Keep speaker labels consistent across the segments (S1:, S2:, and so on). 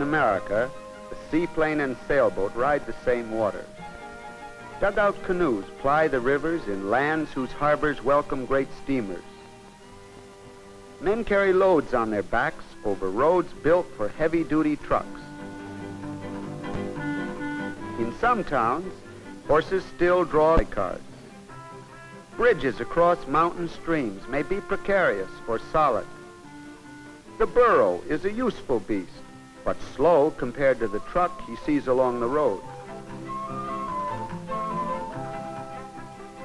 S1: America, the seaplane and sailboat ride the same waters. Dugout canoes ply the rivers in lands whose harbors welcome great steamers. Men carry loads on their backs over roads built for heavy-duty trucks. In some towns, horses still draw carts. Bridges across mountain streams may be precarious or solid. The burro is a useful beast, but slow compared to the truck he sees along the road.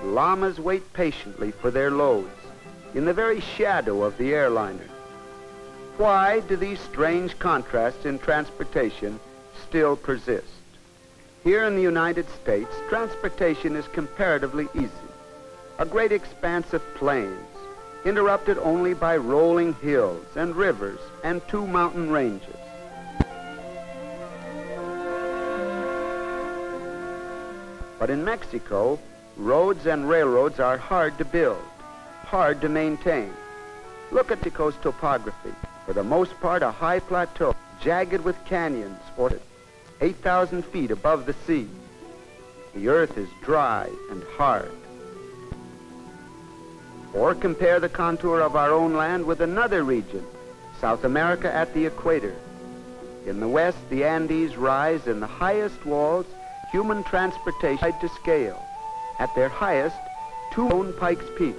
S1: Llamas wait patiently for their loads in the very shadow of the airliner. Why do these strange contrasts in transportation still persist? Here in the United States, transportation is comparatively easy. A great expanse of plains, interrupted only by rolling hills and rivers and 2 mountain ranges. But in Mexico, roads and railroads are hard to build, hard to maintain. Look at Mexico's topography. For the most part, a high plateau, jagged with canyons, or 8,000 feet above the sea. The earth is dry and hard. Or compare the contour of our own land with another region, South America at the equator. In the west, the Andes rise in the highest walls human transportation to scale. At their highest, 2 Pikes Peak.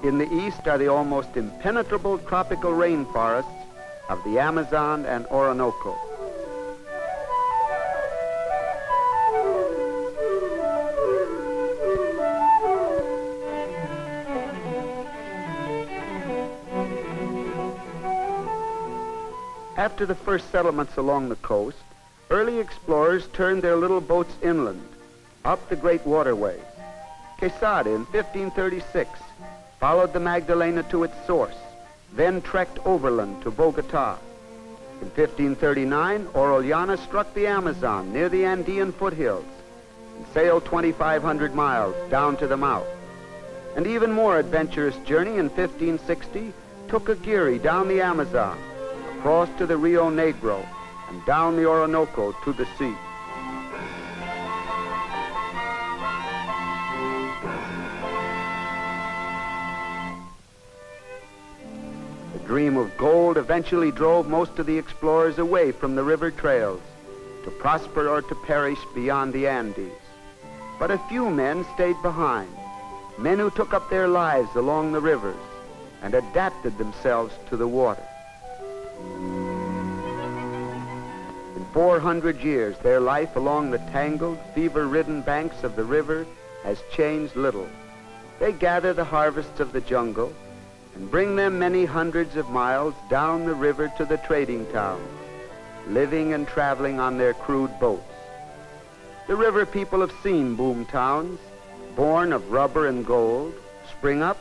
S1: In the east are the almost impenetrable tropical rainforests of the Amazon and Orinoco. After the first settlements along the coast, early explorers turned their little boats inland, up the great waterways. Quesada in 1536 followed the Magdalena to its source, then trekked overland to Bogota. In 1539, Orellana struck the Amazon near the Andean foothills and sailed 2,500 miles down to the mouth. An even more adventurous journey in 1560 took Aguirre down the Amazon, across to the Rio Negro, and down the Orinoco to the sea. The dream of gold eventually drove most of the explorers away from the river trails to prosper or to perish beyond the Andes. But a few men stayed behind, men who took up their lives along the rivers and adapted themselves to the water. In 400 years, their life along the tangled, fever-ridden banks of the river has changed little. They gather the harvests of the jungle and bring them many hundreds of miles down the river to the trading towns, living and traveling on their crude boats. The river people have seen boom towns, born of rubber and gold, spring up,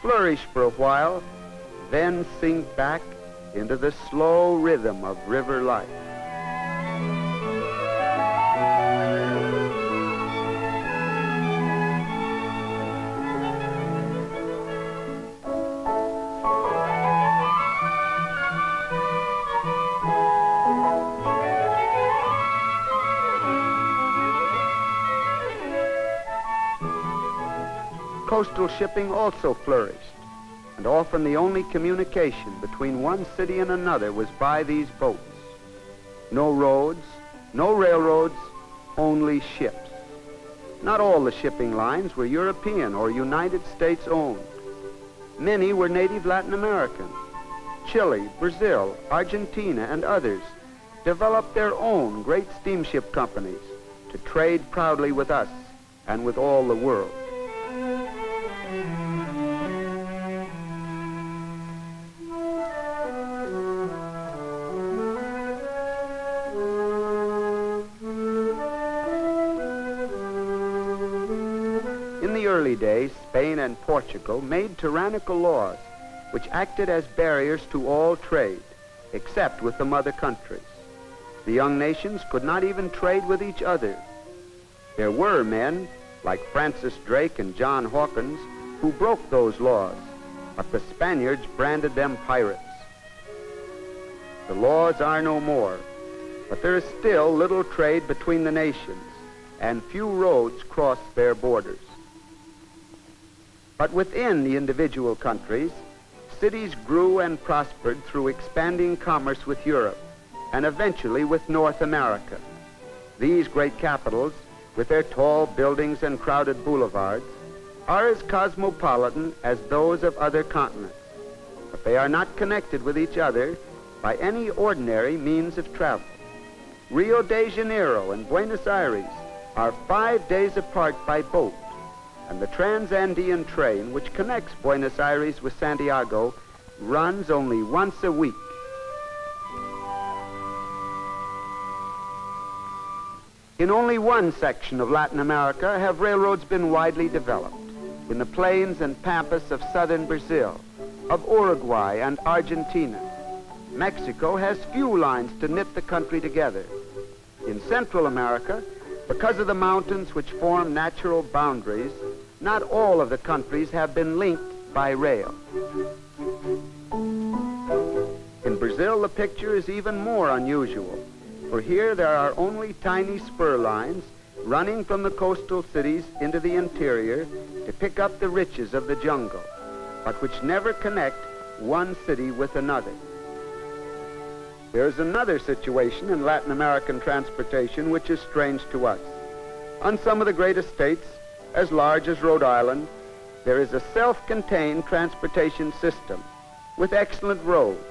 S1: flourish for a while, then sink back into the slow rhythm of river life. Coastal shipping also flourished, and often the only communication between one city and another was by these boats. No roads, no railroads, only ships. Not all the shipping lines were European or United States owned. Many were native Latin American. Chile, Brazil, Argentina, and others developed their own great steamship companies to trade proudly with us and with all the world. In the early days, Spain and Portugal made tyrannical laws which acted as barriers to all trade, except with the mother countries. The young nations could not even trade with each other. There were men, like Francis Drake and John Hawkins, who broke those laws but the Spaniards branded them pirates. The laws are no more, but there is still little trade between the nations, and few roads cross their borders. But within the individual countries, cities grew and prospered through expanding commerce with Europe, and eventually with North America. These great capitals, with their tall buildings and crowded boulevards, are as cosmopolitan as those of other continents, but they are not connected with each other by any ordinary means of travel. Rio de Janeiro and Buenos Aires are 5 days apart by boat, and the Trans-Andean train, which connects Buenos Aires with Santiago, runs only once a week. In only one section of Latin America have railroads been widely developed, in the plains and Pampas of southern Brazil, of Uruguay and Argentina. Mexico has few lines to knit the country together. In Central America, because of the mountains which form natural boundaries, not all of the countries have been linked by rail. In Brazil, the picture is even more unusual, for here there are only tiny spur lines running from the coastal cities into the interior to pick up the riches of the jungle, but which never connect one city with another. There's another situation in Latin American transportation which is strange to us. On some of the great estates, as large as Rhode Island, there is a self-contained transportation system with excellent roads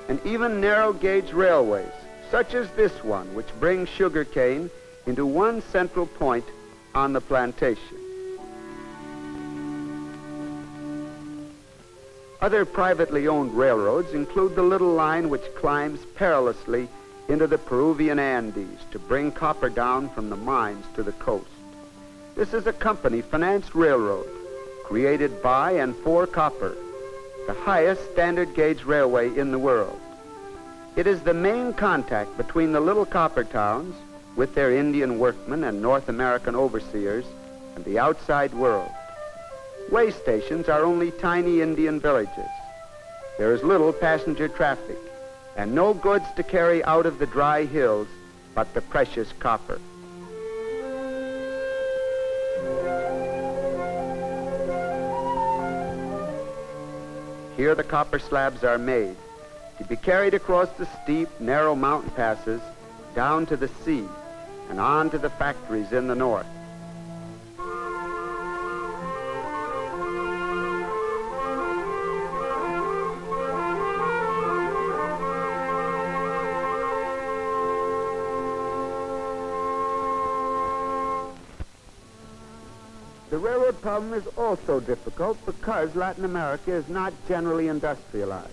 S1: and even narrow-gauge railways, such as this one, which brings sugar cane into one central point on the plantation. Other privately owned railroads include the little line which climbs perilously into the Peruvian Andes to bring copper down from the mines to the coast. This is a company-financed railroad created by and for copper, the highest standard gauge railway in the world. It is the main contact between the little copper towns with their Indian workmen and North American overseers and the outside world. Way stations are only tiny Indian villages. There is little passenger traffic and no goods to carry out of the dry hills but the precious copper. Here the copper slabs are made to be carried across the steep, narrow mountain passes down to the sea and on to the factories in the north. The railroad problem is also difficult because Latin America is not generally industrialized.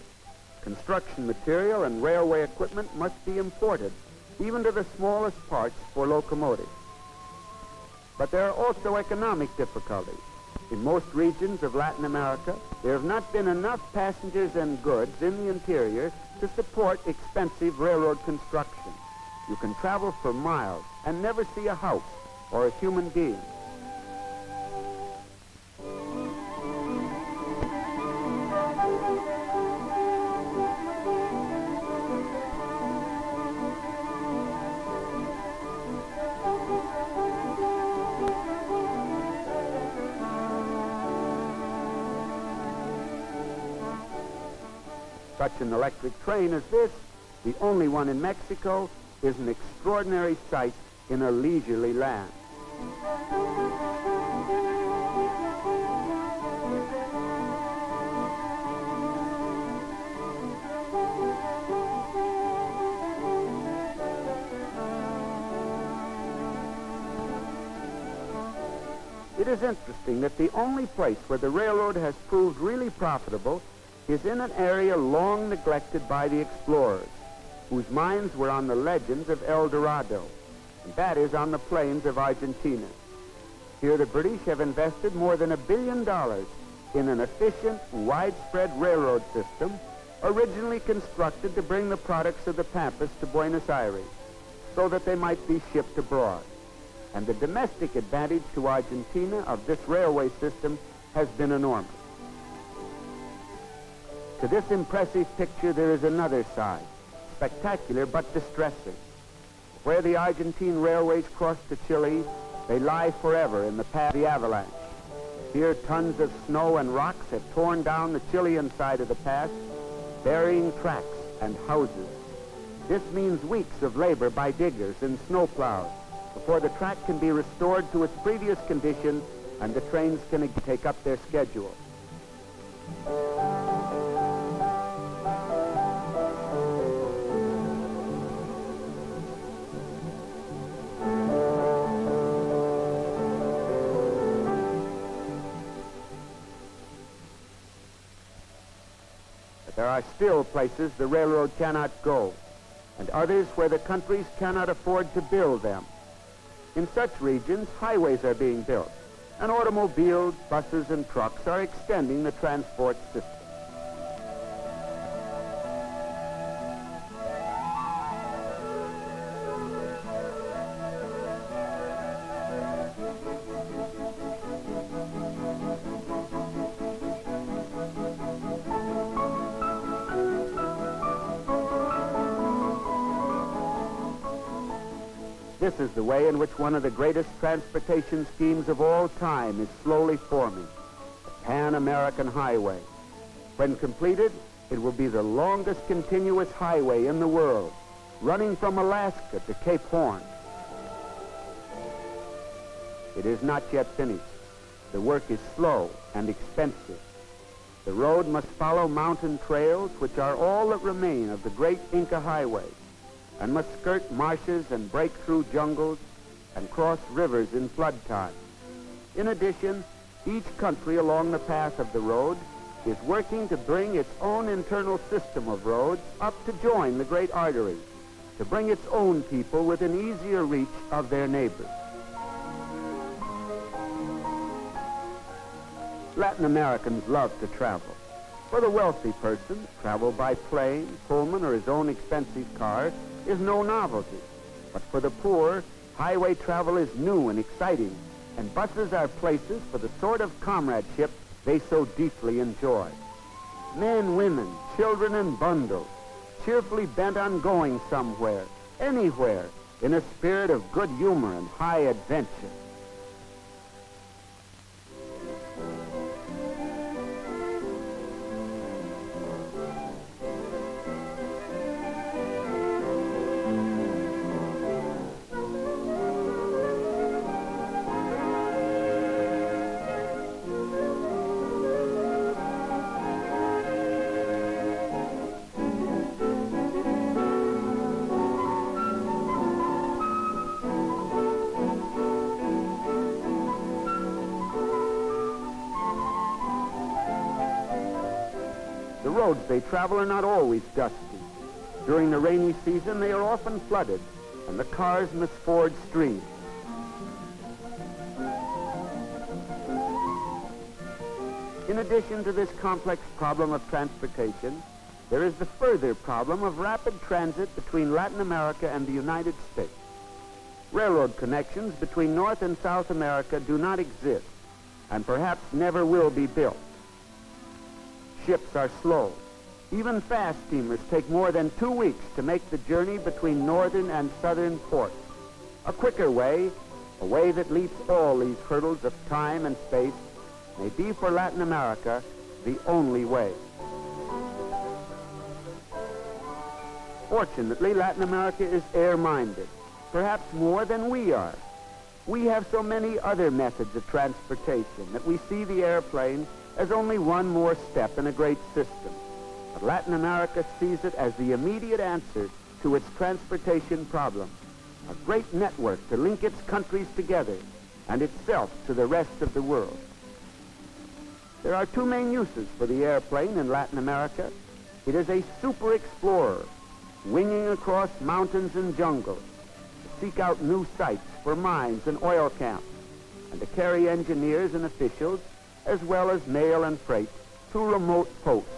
S1: Construction material and railway equipment must be imported, even to the smallest parts for locomotives. But there are also economic difficulties. In most regions of Latin America, there have not been enough passengers and goods in the interior to support expensive railroad construction. You can travel for miles and never see a house or a human being. Such an electric train as this, the only one in Mexico, is an extraordinary sight in a leisurely land. It is interesting that the only place where the railroad has proved really profitable is in an area long neglected by the explorers, whose minds were on the legends of El Dorado, and that is on the plains of Argentina. Here the British have invested more than $1 billion in an efficient, widespread railroad system originally constructed to bring the products of the Pampas to Buenos Aires so that they might be shipped abroad. And the domestic advantage to Argentina of this railway system has been enormous. To this impressive picture, there is another side, spectacular but distressing. Where the Argentine railways cross to Chile, they lie forever in the path of the avalanche. Here, tons of snow and rocks have torn down the Chilean side of the pass, burying tracks and houses. This means weeks of labor by diggers and snowplows before the track can be restored to its previous condition and the trains can take up their schedule. There are still places the railroad cannot go, and others where the countries cannot afford to build them. In such regions, highways are being built, and automobiles, buses, and trucks are extending the transport system. This is the way in which one of the greatest transportation schemes of all time is slowly forming, the Pan-American Highway. When completed, it will be the longest continuous highway in the world, running from Alaska to Cape Horn. It is not yet finished. The work is slow and expensive. The road must follow mountain trails, which are all that remain of the great Inca highway, and must skirt marshes and break through jungles and cross rivers in flood time. In addition, each country along the path of the road is working to bring its own internal system of roads up to join the great arteries, to bring its own people within easier reach of their neighbors. Latin Americans love to travel. For the wealthy person, travel by plane, Pullman, or his own expensive car is no novelty. But for the poor, highway travel is new and exciting, and buses are places for the sort of comradeship they so deeply enjoy. Men, women, children, and bundles, cheerfully bent on going somewhere, anywhere, in a spirit of good humor and high adventure. The roads they travel are not always dusty. During the rainy season, they are often flooded, and the cars must ford streams. In addition to this complex problem of transportation, there is the further problem of rapid transit between Latin America and the United States. Railroad connections between North and South America do not exist, and perhaps never will be built. Ships are slow. Even fast steamers take more than 2 weeks to make the journey between northern and southern ports. A quicker way, a way that leaps all these hurdles of time and space, may be for Latin America the only way. Fortunately, Latin America is air-minded, perhaps more than we are. We have so many other methods of transportation that we see the airplane as only one more step in a great system. But Latin America sees it as the immediate answer to its transportation problem, a great network to link its countries together and itself to the rest of the world. There are two main uses for the airplane in Latin America. It is a super explorer, winging across mountains and jungles to seek out new sites for mines and oil camps, and to carry engineers and officials, as well as mail and freight, to remote posts.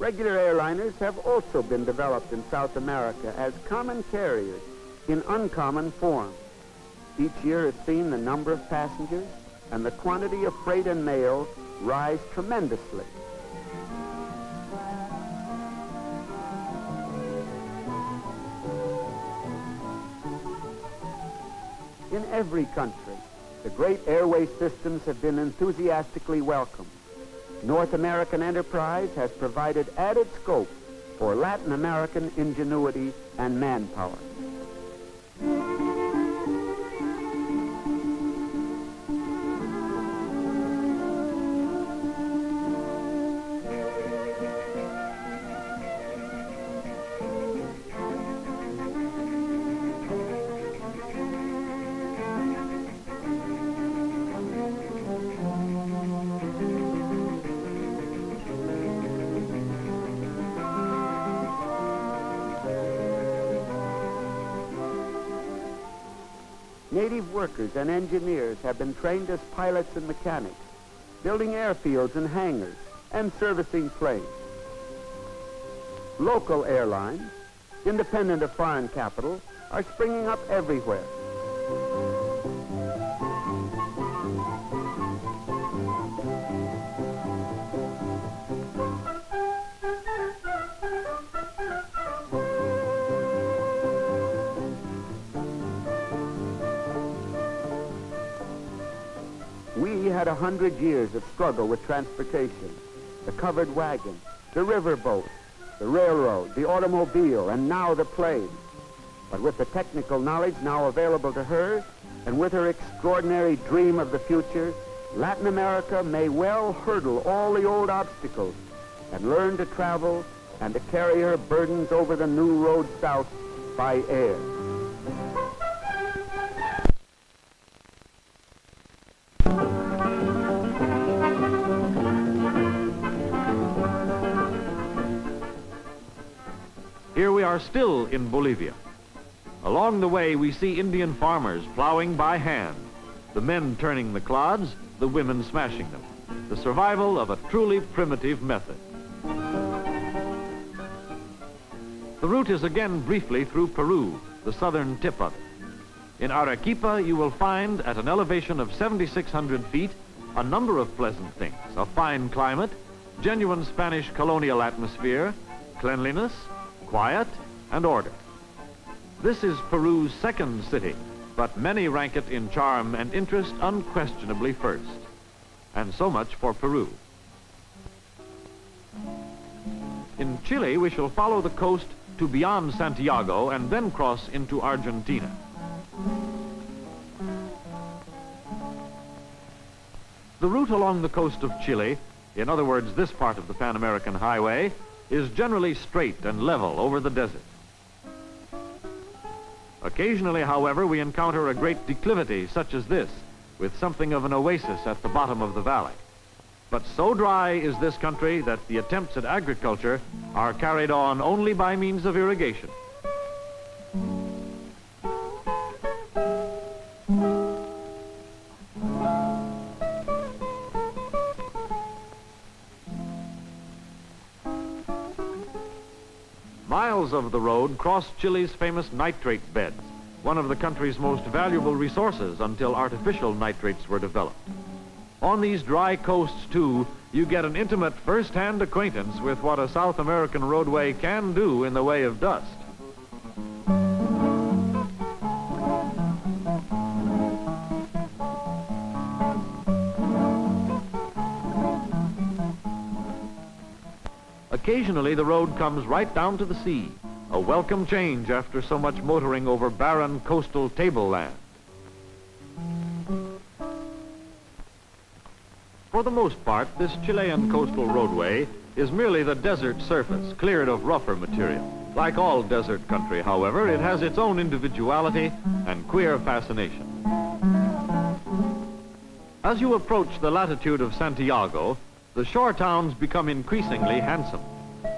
S1: Regular airliners have also been developed in South America as common carriers in uncommon form. Each year has seen the number of passengers and the quantity of freight and mail rise tremendously. In every country, the great airway systems have been enthusiastically welcomed. North American enterprise has provided added scope for Latin American ingenuity and manpower. Native workers and engineers have been trained as pilots and mechanics, building airfields and hangars and servicing planes. Local airlines, independent of foreign capital, are springing up everywhere. We had 100 years of struggle with transportation, the covered wagon, the riverboat, the railroad, the automobile, and now the plane. But with the technical knowledge now available to her, and with her extraordinary dream of the future, Latin America may well hurdle all the old obstacles and learn to travel and to carry her burdens over the new road south by air.
S2: Here we are still in Bolivia. Along the way, we see Indian farmers plowing by hand, the men turning the clods, the women smashing them. The survival of a truly primitive method. The route is again briefly through Peru, the southern tip of it. In Arequipa, you will find, at an elevation of 7,600 feet, a number of pleasant things: a fine climate, genuine Spanish colonial atmosphere, cleanliness, quiet, and order. This is Peru's second city, but many rank it in charm and interest unquestionably first. And so much for Peru. In Chile, we shall follow the coast to beyond Santiago and then cross into Argentina. The route along the coast of Chile, in other words, this part of the Pan American Highway, is generally straight and level over the desert. Occasionally, however, we encounter a great declivity such as this, with something of an oasis at the bottom of the valley. But so dry is this country that the attempts at agriculture are carried on only by means of irrigation. Miles of the road cross Chile's famous nitrate beds, one of the country's most valuable resources until artificial nitrates were developed. On these dry coasts, too, you get an intimate first-hand acquaintance with what a South American roadway can do in the way of dust. Occasionally, the road comes right down to the sea, a welcome change after so much motoring over barren coastal tableland. For the most part, this Chilean coastal roadway is merely the desert surface, cleared of rougher material. Like all desert country, however, it has its own individuality and queer fascination. As you approach the latitude of Santiago, the shore towns become increasingly handsome.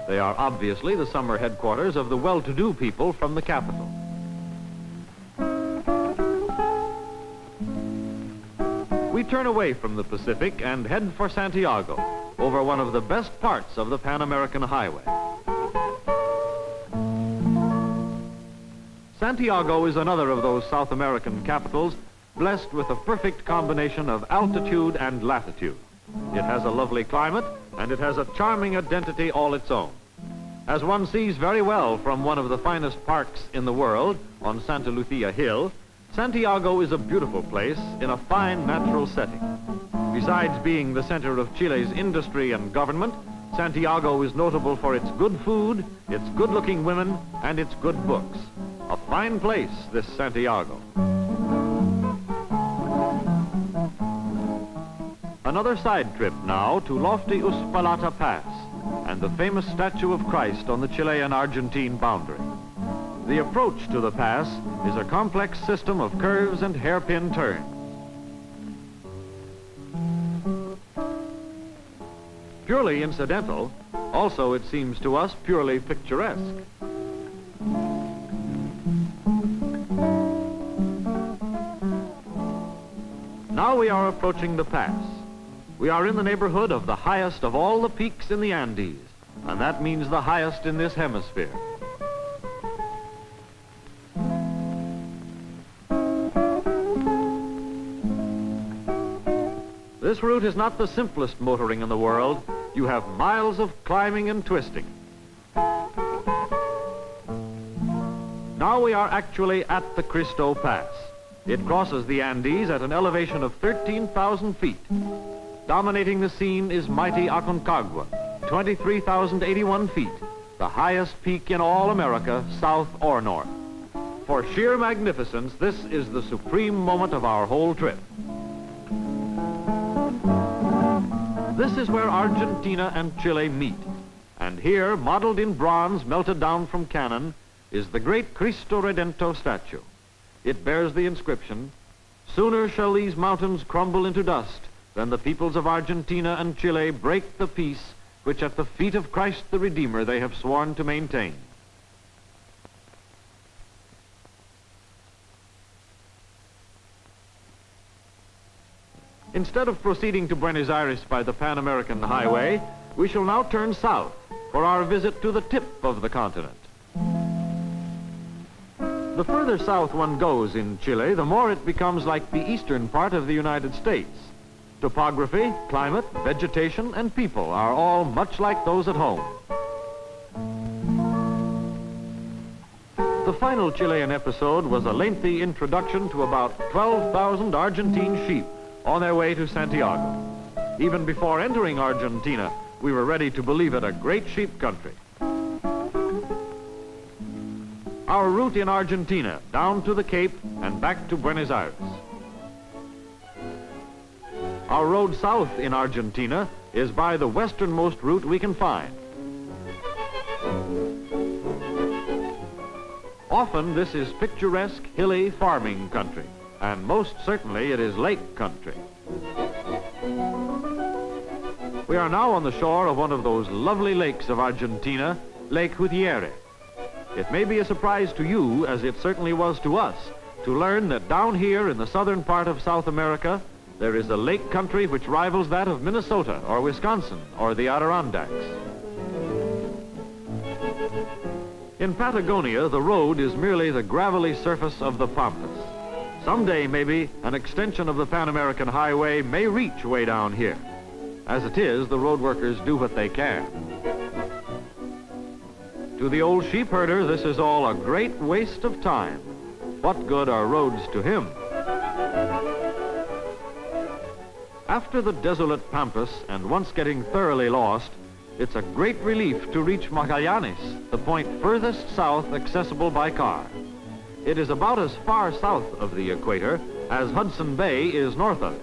S2: They are obviously the summer headquarters of the well-to-do people from the capital. We turn away from the Pacific and head for Santiago, over one of the best parts of the Pan American Highway. Santiago is another of those South American capitals blessed with a perfect combination of altitude and latitude. It has a lovely climate, and it has a charming identity all its own. As one sees very well from one of the finest parks in the world on Santa Lucia Hill, Santiago is a beautiful place in a fine natural setting. Besides being the center of Chile's industry and government, Santiago is notable for its good food, its good-looking women, and its good books. A fine place, this Santiago. Another side trip now to lofty Uspallata Pass and the famous statue of Christ on the Chilean-Argentine boundary. The approach to the pass is a complex system of curves and hairpin turns. Purely incidental, also it seems to us purely picturesque. Now we are approaching the pass. We are in the neighborhood of the highest of all the peaks in the Andes, and that means the highest in this hemisphere. This route is not the simplest motoring in the world. You have miles of climbing and twisting. Now we are actually at the Cristo Pass. It crosses the Andes at an elevation of 13,000 feet. Dominating the scene is mighty Aconcagua, 23,081 feet, the highest peak in all America, south or north. For sheer magnificence, this is the supreme moment of our whole trip. This is where Argentina and Chile meet. And here, modeled in bronze melted down from cannon, is the great Cristo Redentor statue. It bears the inscription, "Sooner shall these mountains crumble into dust than the peoples of Argentina and Chile break the peace which at the feet of Christ the Redeemer they have sworn to maintain." Instead of proceeding to Buenos Aires by the Pan American Highway, we shall now turn south for our visit to the tip of the continent. The further south one goes in Chile, the more it becomes like the eastern part of the United States. Topography, climate, vegetation, and people are all much like those at home. The final Chilean episode was a lengthy introduction to about 12,000 Argentine sheep on their way to Santiago. Even before entering Argentina, we were ready to believe it a great sheep country. Our route in Argentina, down to the Cape and back to Buenos Aires. Our road south in Argentina is by the westernmost route we can find. Often this is picturesque, hilly farming country, and most certainly it is lake country. We are now on the shore of one of those lovely lakes of Argentina, Lake Gutierrez. It may be a surprise to you, as it certainly was to us, to learn that down here in the southern part of South America, there is a lake country which rivals that of Minnesota or Wisconsin or the Adirondacks. In Patagonia, the road is merely the gravelly surface of the Pampas. Someday, maybe, an extension of the Pan American Highway may reach way down here. As it is, the road workers do what they can. To the old sheep herder, this is all a great waste of time. What good are roads to him? After the desolate Pampas, and once getting thoroughly lost, it's a great relief to reach Magallanes, the point furthest south accessible by car. It is about as far south of the equator as Hudson Bay is north of it.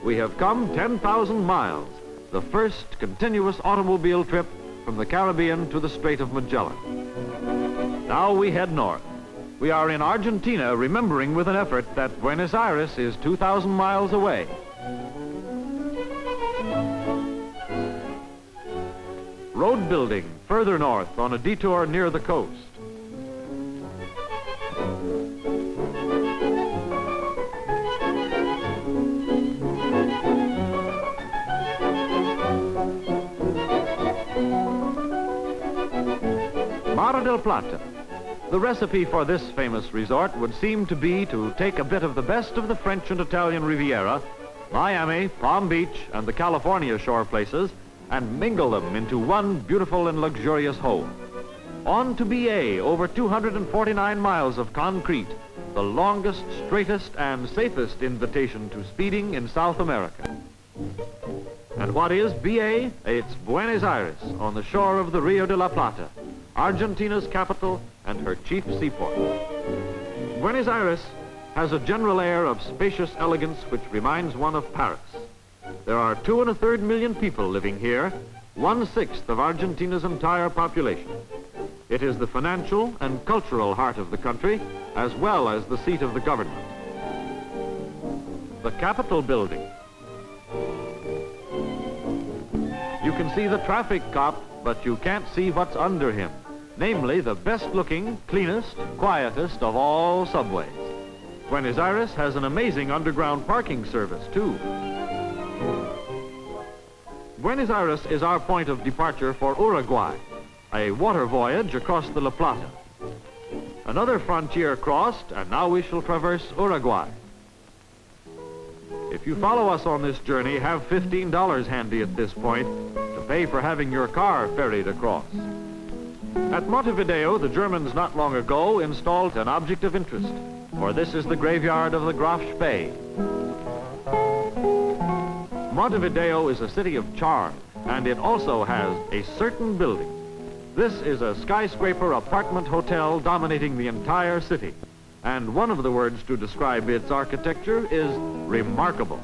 S2: We have come 10,000 miles, the first continuous automobile trip from the Caribbean to the Strait of Magellan. Now we head north. We are in Argentina, remembering with an effort that Buenos Aires is 2,000 miles away. Road building further north on a detour near the coast. Mar del Plata. The recipe for this famous resort would seem to be to take a bit of the best of the French and Italian Riviera, Miami, Palm Beach, and the California shore places, and mingle them into one beautiful and luxurious whole. On to BA, over 249 miles of concrete, the longest, straightest, and safest invitation to speeding in South America. And what is BA? It's Buenos Aires, on the shore of the Rio de la Plata, Argentina's capital and her chief seaport. Buenos Aires has a general air of spacious elegance which reminds one of Paris. There are 2.25 million people living here, 1/6 of Argentina's entire population. It is the financial and cultural heart of the country, as well as the seat of the government. The Capitol building. You can see the traffic cop, but you can't see what's under him, namely the best-looking, cleanest, quietest of all subways. Buenos Aires has an amazing underground parking service, too. Buenos Aires is our point of departure for Uruguay, a water voyage across the La Plata. Another frontier crossed, and now we shall traverse Uruguay. If you follow us on this journey, have $15 handy at this point to pay for having your car ferried across. At Montevideo, the Germans not long ago installed an object of interest, for this is the graveyard of the Graf Spee. Montevideo is a city of charm, and it also has a certain building. This is a skyscraper apartment hotel dominating the entire city, and one of the words to describe its architecture is remarkable.